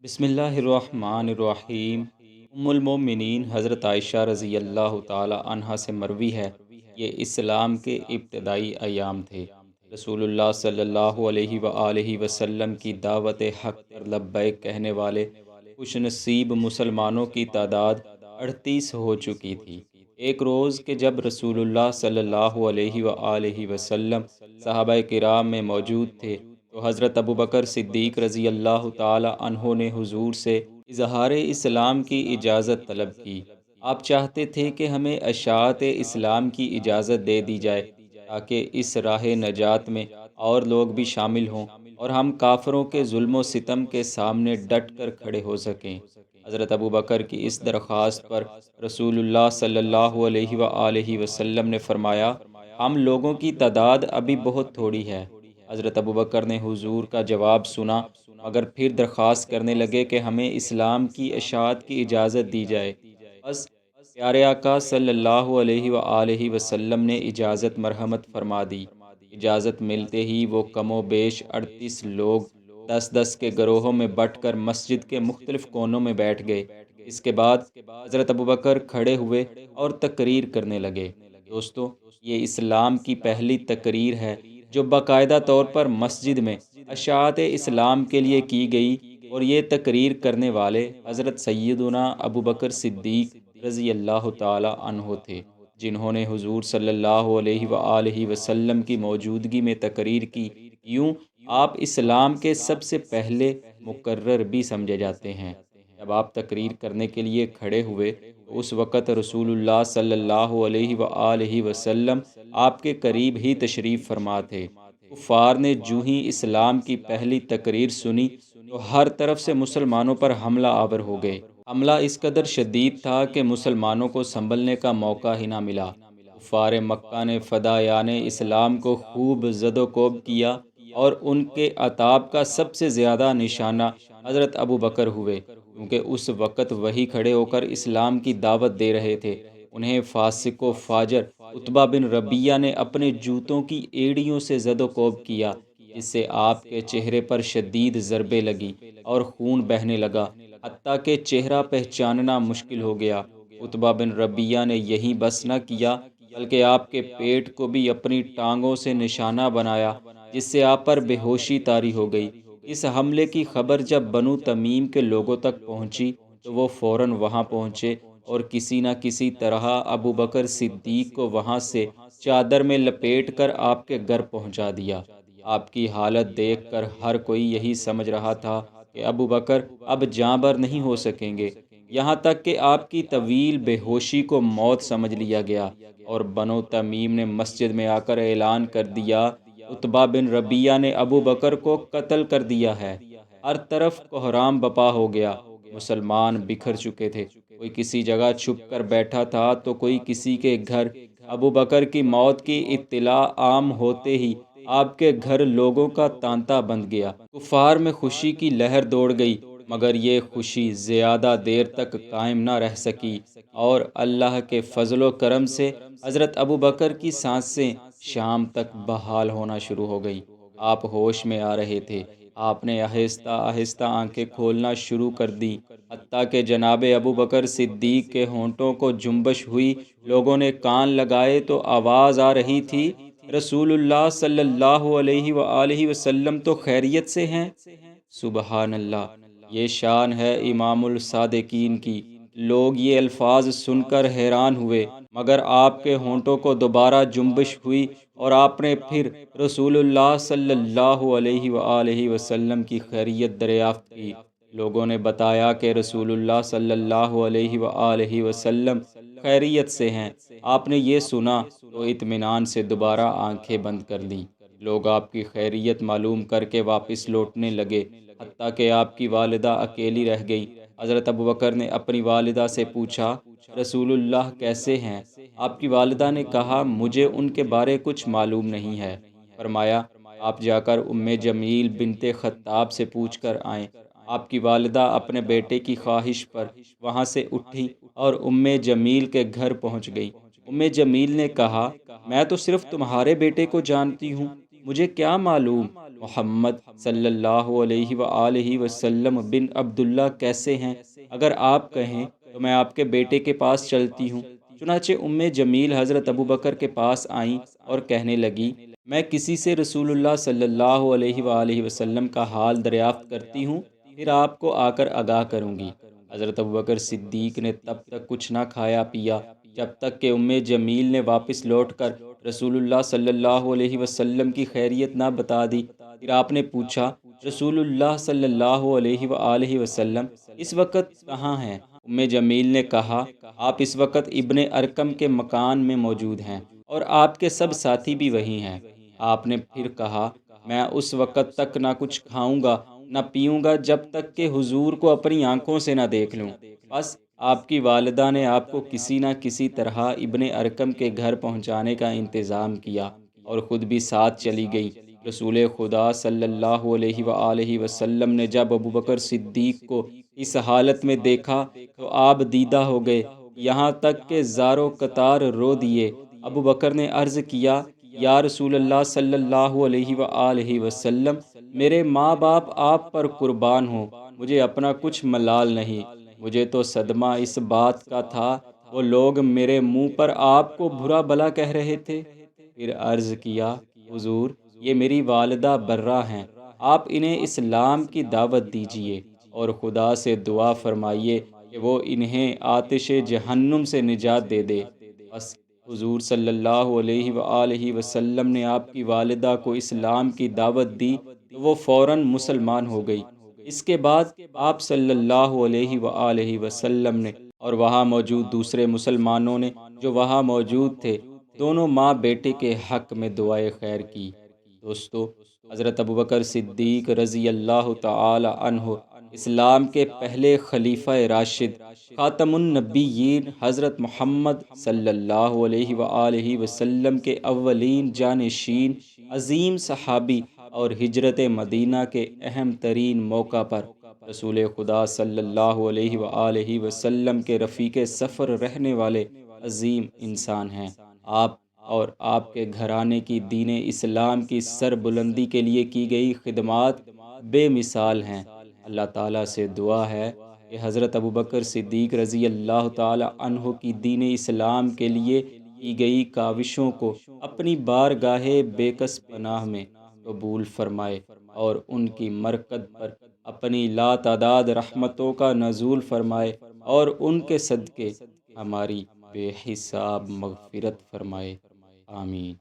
بسم اللہ الرحمن الرحیم۔ المومنین حضرت عائشہ رضی اللہ تعالی عنہا سے مروی ہے، یہ اسلام کے ابتدائی ایام تھے۔ رسول اللہ صلی اللہ علیہ وآلہ وسلم کی دعوت حق پر لبیک کہنے والے خوش نصیب مسلمانوں کی تعداد 38 ہو چکی تھی۔ ایک روز کہ جب رسول اللہ صلی اللہ علیہ وآلہ وسلم صحابہ کرام میں موجود تھے، تو حضرت ابوبکر صدیق رضی اللہ تعالی عنہ نے حضور سے اظہار اسلام کی اجازت طلب کی۔ آپ چاہتے تھے کہ ہمیں اشاعت اسلام کی اجازت دے دی جائے تاکہ اس راہ نجات میں اور لوگ بھی شامل ہوں اور ہم کافروں کے ظلم و ستم کے سامنے ڈٹ کر کھڑے ہو سکیں۔ حضرت ابوبکر کی اس درخواست پر رسول اللہ صلی اللہ علیہ وآلہ وسلم نے فرمایا، ہم لوگوں کی تعداد ابھی بہت تھوڑی ہے۔ حضرت ابوبکر نے حضور کا جواب سنا مگر پھر درخواست کرنے لگے کہ ہمیں اسلام کی اشاعت کی اجازت دی جائے۔ بس پیارے آقا صلی اللہ علیہ وآلہ وسلم نے اجازت مرحمت فرما دی۔ اجازت ملتے ہی وہ کم و بیش 38 لوگ 10 کے گروہوں میں بٹ کر مسجد کے مختلف کونوں میں بیٹھ گئے۔ اس کے بعد حضرت ابوبکر کھڑے ہوئے اور تقریر کرنے لگے۔ دوستو، یہ اسلام کی پہلی تقریر ہے جو باقاعدہ طور پر مسجد میں اشاعت اسلام کے لیے کی گئی، اور یہ تقریر کرنے والے حضرت سیدنا ابوبکر صدیق رضی اللہ تعالی عنہ تھے، جنہوں نے حضور صلی اللہ علیہ وآلہ وسلم کی موجودگی میں تقریر کی۔ یوں آپ اسلام کے سب سے پہلے مقرر بھی سمجھے جاتے ہیں۔ جب آپ تقریر کرنے کے لیے کھڑے ہوئے تو اس وقت رسول اللہ صلی اللہ علیہ وآلہ وسلم آپ کے قریب ہی تشریف فرما تھے۔ کفار نے جو ہی اسلام کی پہلی تقریر سنی تو ہر طرف سے مسلمانوں پر حملہ آور ہو گئے۔ حملہ اس قدر شدید تھا کہ مسلمانوں کو سنبھلنے کا موقع ہی نہ ملا۔ کفار مکہ نے فدائیان اسلام کو خوب زد و کوب کیا اور ان کے عتاب کا سب سے زیادہ نشانہ حضرت ابوبکر ہوئے، کیونکہ اس وقت وہی کھڑے ہو کر اسلام کی دعوت دے رہے تھے۔ انہیں فاسق و فاجر عتبہ بن ربیعہ نے اپنے جوتوں کی ایڑیوں سے زد و کوب کیا، جس سے آپ کے چہرے پر شدید ضربیں لگی اور خون بہنے لگا، حتیٰ کہ چہرہ پہچاننا مشکل ہو گیا۔ عتبہ بن ربیعہ نے یہیں بس نہ کیا بلکہ آپ کے پیٹ کو بھی اپنی ٹانگوں سے نشانہ بنایا، جس سے آپ پر بے ہوشی طاری ہو گئی۔ اس حملے کی خبر جب بنو تمیم کے لوگوں تک پہنچی تو وہ فوراً وہاں پہنچے اور کسی نہ کسی طرح ابوبکر صدیق کو وہاں سے چادر میں لپیٹ کر آپ کے گھر پہنچا دیا۔ آپ کی حالت دیکھ کر ہر کوئی یہی سمجھ رہا تھا کہ ابوبکر اب جاں بر نہیں ہو سکیں گے، یہاں تک کہ آپ کی طویل بے ہوشی کو موت سمجھ لیا گیا، اور بنو تمیم نے مسجد میں آ کر اعلان کر دیا، عتبہ بن ربیعہ نے ابوبکر کو قتل کر دیا ہے۔ ہر طرف کوہرام بپا ہو گیا، مسلمان بکھر چکے تھے، کوئی کسی جگہ چھپ کر بیٹھا تھا تو کوئی کسی کے گھر۔ ابوبکر کی موت کی اطلاع عام ہوتے ہی آپ کے گھر لوگوں کا تانتا بند گیا۔ کفار میں خوشی کی لہر دوڑ گئی، مگر یہ خوشی زیادہ دیر تک قائم نہ رہ سکی، اور اللہ کے فضل و کرم سے حضرت ابوبکر کی سانسیں شام تک بحال ہونا شروع ہو گئی۔ آپ ہوش میں آ رہے تھے۔ آپ نے آہستہ آہستہ آنکھیں کھولنا شروع کر دیں، حتیٰ کہ جناب ابوبکر صدیق کے ہونٹوں کو جنبش ہوئی۔ لوگوں نے کان لگائے تو آواز آ رہی تھی، رسول اللہ صلی اللہ علیہ وآلہ وسلم تو خیریت سے ہیں؟ سبحان اللہ، یہ شان ہے امام الصادقین کی۔ لوگ یہ الفاظ سن کر حیران ہوئے، مگر آپ کے ہونٹوں کو دوبارہ جنبش ہوئی اور آپ نے پھر رسول اللہ صلی اللہ علیہ وآلہ وسلم کی خیریت دریافت کی۔ لوگوں نے بتایا کہ رسول اللہ صلی اللہ علیہ وآلہ وسلم خیریت سے ہیں۔ آپ نے یہ سنا تو اطمینان سے دوبارہ آنکھیں بند کر لیں۔ لوگ آپ کی خیریت معلوم کر کے واپس لوٹنے لگے، حتیٰ کہ آپ کی والدہ اکیلی رہ گئی۔ حضرت ابوبکر نے اپنی والدہ سے پوچھا، رسول اللہ کیسے ہیں؟ آپ کی والدہ نے کہا، مجھے ان کے بارے کچھ معلوم نہیں ہے۔ فرمایا، آپ جا کر جمیل بنت خطاب سے پوچھ کر آئیں۔ آپ کی والدہ اپنے بیٹے کی خواہش پر وہاں سے اٹھی اور جمیل کے گھر پہنچ گئی۔ جمیل نے کہا، میں تو صرف تمہارے بیٹے کو جانتی ہوں، مجھے کیا معلوم محمد صلی اللہ علیہ وآلہ وسلم بن عبداللہ کیسے ہیں؟ اگر آپ کہیں تو میں آپ کے بیٹے کے پاس چلتی ہوں۔ چنانچہ جمیل حضرت ابوبکر کے پاس آئیں اور کہنے لگی، میں کسی سے رسول اللہ صلی اللہ علیہ وآلہ وسلم کا حال دریافت کرتی ہوں، پھر آپ کو آ کر آگاہ کروں گی۔ حضرت ابوبکر صدیق نے تب تک کچھ نہ کھایا پیا جب تک کہ جمیل نے واپس لوٹ کر رسول اللہ صلی اللہ علیہ وسلم کی خیریت نہ بتا دی۔ پھر آپ نے پوچھا، رسول اللہ صلی اللہ علیہ وآلہ وسلم اس وقت کہاں ہیں؟ جمیل نے کہا، آپ اس وقت ابن ارکم کے مکان میں موجود ہیں اور آپ کے سب ساتھی بھی وہی ہیں۔ آپ نے پھر کہا، میں اس وقت تک نہ کچھ کھاؤں گا نہ پیوں گا جب تک کہ حضور کو اپنی آنکھوں سے نہ دیکھ لوں۔ بس آپ کی والدہ نے آپ کو کسی نہ کسی طرح ابن ارکم کے گھر پہنچانے کا انتظام کیا اور خود بھی ساتھ چلی گئی۔ رسول خدا صلی اللہ علیہ وآلہ وسلم نے جب ابوبکر صدیق کو اس حالت میں دیکھا تو آپ دیدہ ہو گئے، یہاں تک کہ زاروں قطار رو دیے۔ ابوبکر نے عرض کیا، یا رسول اللہ صلی اللہ علیہ وآلہ وسلم، میرے ماں باپ آپ پر قربان ہوں، مجھے اپنا کچھ ملال نہیں۔ مجھے تو صدمہ اس بات کا تھا وہ لوگ میرے منہ پر آپ کو برا بھلا کہہ رہے تھے۔ پھر عرض کیا، حضور یہ میری والدہ برہ ہیں، آپ انہیں اسلام کی دعوت دیجیے اور خدا سے دعا فرمائیے کہ وہ انہیں آتش جہنم سے نجات دے دے۔ بس حضور صلی اللہ علیہ وآلہ وسلم نے آپ کی والدہ کو اسلام کی دعوت دی تو وہ فوراً مسلمان ہو گئی۔ اس کے بعد آپ صلی اللہ علیہ وآلہ وسلم نے اور وہاں موجود دوسرے مسلمانوں نے جو وہاں موجود تھے، دونوں ماں بیٹے کے حق میں دعائے خیر کی۔ دوستو، حضرت ابوبکر صدیق رضی اللہ تعالی عنہ اسلام کے پہلے خلیفہ راشد، خاتم النبیین، حضرت محمد صلی اللہ علیہ وآلہ وسلم کے اولین جانشین، عظیم صحابی اور ہجرت مدینہ کے اہم ترین موقع پر رسول خدا صلی اللہ علیہ وآلہ وسلم کے رفیق سفر رہنے والے عظیم انسان ہیں۔ آپ اور آپ کے گھرانے کی دین اسلام کی سربلندی کے لیے کی گئی خدمات بے مثال ہیں۔ اللہ تعالیٰ سے دعا ہے کہ حضرت ابوبکر صدیق رضی اللہ تعالی عنہ کی دین اسلام کے لیے کی گئی کاوشوں کو اپنی بارگاہ بے کس پناہ میں قبول فرمائے اور ان کی مرکز پر اپنی لاتعداد رحمتوں کا نزول فرمائے اور ان کے صدقے ہماری بے حساب مغفرت فرمائے۔ آمین۔